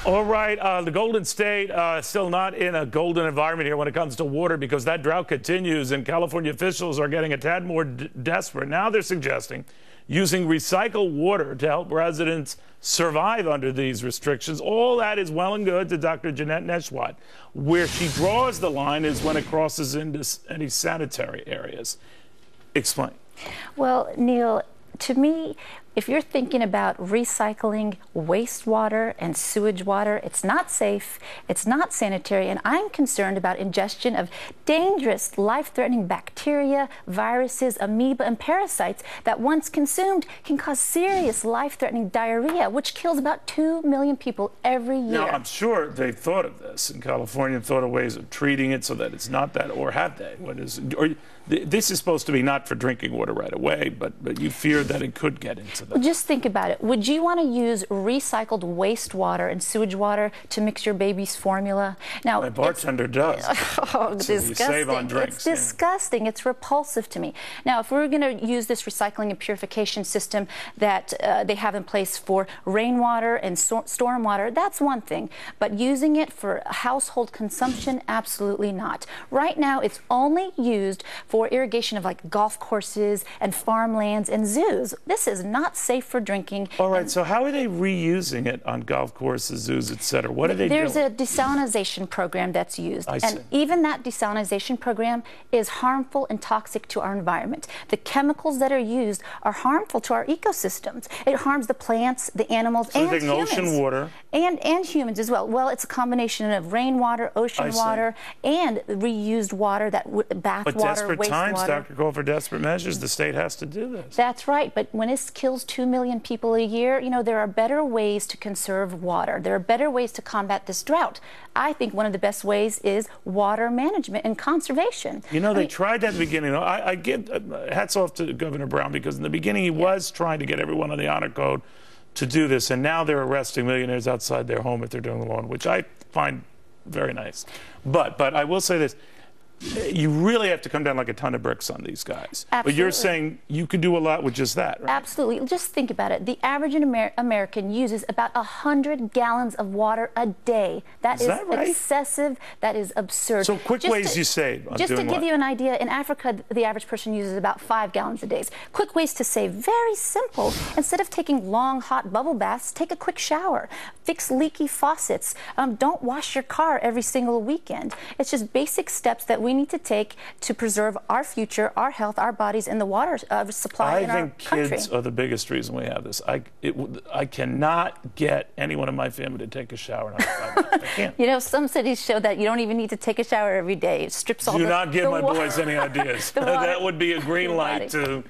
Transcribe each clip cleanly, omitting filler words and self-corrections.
All right, the Golden State still not in a golden environment here when it comes to water because that drought continues and California officials are getting a tad more desperate. Now they're suggesting using recycled water to help residents survive under these restrictions. All that is well and good to Dr. Jeanette Neshwat. Where she draws the line is when it crosses into any sanitary areas. Explain. Well, Neil, to me, if you're thinking about recycling wastewater and sewage water, it's not safe, it's not sanitary, and I'm concerned about ingestion of dangerous, life-threatening bacteria, viruses, amoeba, and parasites that once consumed can cause serious life-threatening diarrhea, which kills about 2 million people every year. Now, I'm sure they've thought of this in California and thought of ways of treating it so that it's not that, or have they? This is supposed to be not for drinking water right away, but you fear that it could get into that. Well, just think about it. Would you want to use recycled wastewater and sewage water to mix your baby's formula? Now, my bartender does. Oh, so disgusting. You save on drinks. It's disgusting. It's repulsive to me. Now, if we're going to use this recycling and purification system that they have in place for rainwater and stormwater, that's one thing. But using it for household consumption, absolutely not. Right now, it's only used for irrigation of like golf courses and farmlands and zoos. This is not safe for drinking. All right, so how are they reusing it on golf courses, zoos, etc.? What are they doing? There's a desalinization program that's used. And even that desalinization program is harmful and toxic to our environment. The chemicals that are used are harmful to our ecosystems. It harms the plants, the animals, and humans. Ocean water. And humans as well. Well, it's a combination of rainwater, ocean water, and reused water, bath water, desperate times, wastewater. Dr. Cole, for desperate measures, the state has to do this. That's right, but when it kills 2 million people a year, you know, there are better ways to conserve water. There are better ways to combat this drought. I think one of the best ways is water management and conservation. You know, they tried that at the beginning. I give hats off to Governor Brown because in the beginning he was trying to get everyone on the honor code to do this, and now they're arresting millionaires outside their home if they're doing the lawn, which I find very nice. But I will say this. You really have to come down like a ton of bricks on these guys. Absolutely. But you're saying you could do a lot with just that, right? Absolutely. Just think about it. The average American uses about 100 gallons of water a day. That is right? Excessive. That is absurd. So quick ways you save. Just to give you an idea, in Africa, the average person uses about 5 gallons a day. Quick ways to save. Very simple. Instead of taking long, hot bubble baths, take a quick shower. Fix leaky faucets. Don't wash your car every single weekend. It's just basic steps that we need to take to preserve our future, our health, our bodies, and the water supply in our country. I think kids are the biggest reason we have this. I cannot get anyone in my family to take a shower. I can't. You know, some cities show that you don't even need to take a shower every day. It strips all the water. Do not give my boys any ideas. That would be a green light to...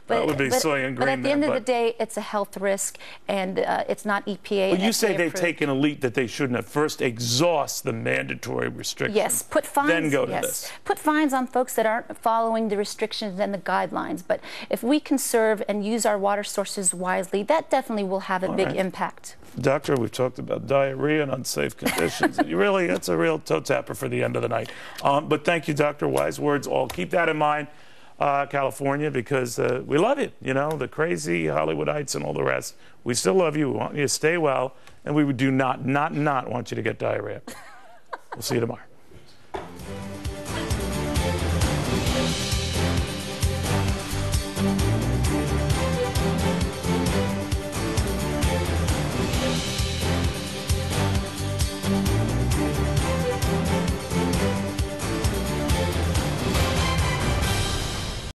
That would be soy and green. But at the end of the day, it's a health risk, and it's not EPA. Well, you say they've taken a leap that they shouldn't have. First, exhaust the mandatory restrictions. Yes, put fines. Then go to this. Put fines on folks that aren't following the restrictions and the guidelines. But if we conserve and use our water sources wisely, that definitely will have a big impact. Doctor, we've talked about diarrhea and unsafe conditions. That's a real toe tapper for the end of the night. But thank you, Doctor. Wise words all. Keep that in mind. California, because we love you, you know, the crazy Hollywoodites and all the rest. We still love you. We want you to stay well, and we do not want you to get diarrhea. We'll see you tomorrow.